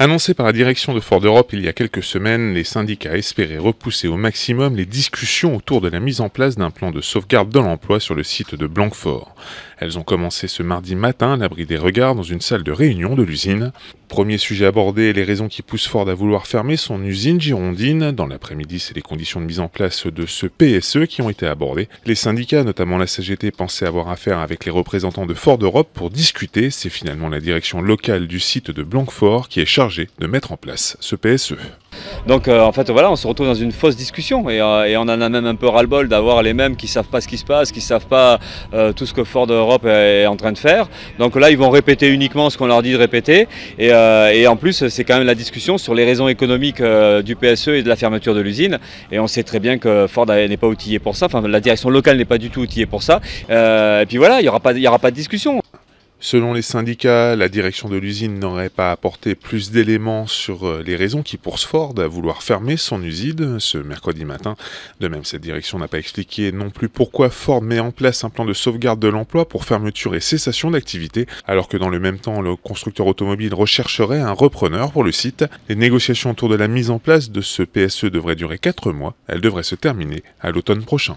Annoncé par la direction de Ford Europe il y a quelques semaines, les syndicats espéraient repousser au maximum les discussions autour de la mise en place d'un plan de sauvegarde de l'emploi sur le site de Blanquefort. Elles ont commencé ce mardi matin à l'abri des regards dans une salle de réunion de l'usine. Premier sujet abordé, les raisons qui poussent Ford à vouloir fermer son usine girondine. Dans l'après-midi, c'est les conditions de mise en place de ce PSE qui ont été abordées. Les syndicats, notamment la CGT, pensaient avoir affaire avec les représentants de Ford Europe pour discuter. C'est finalement la direction locale du site de Blanquefort qui est chargée de mettre en place ce PSE. Donc en fait voilà, on se retrouve dans une fausse discussion et on en a même un peu ras-le-bol d'avoir les mêmes qui ne savent pas ce qui se passe, qui ne savent pas tout ce que Ford Europe est en train de faire. Donc là ils vont répéter uniquement ce qu'on leur dit de répéter et en plus c'est quand même la discussion sur les raisons économiques du PSE et de la fermeture de l'usine, et on sait très bien que Ford n'est pas outillé pour ça, enfin la direction locale n'est pas du tout outillée pour ça, et puis voilà, il n'y aura pas de discussion. Selon les syndicats, la direction de l'usine n'aurait pas apporté plus d'éléments sur les raisons qui poussent Ford à vouloir fermer son usine ce mercredi matin. De même, cette direction n'a pas expliqué non plus pourquoi Ford met en place un plan de sauvegarde de l'emploi pour fermeture et cessation d'activité, alors que dans le même temps, le constructeur automobile rechercherait un repreneur pour le site. Les négociations autour de la mise en place de ce PSE devraient durer 4 mois. Elles devraient se terminer à l'automne prochain.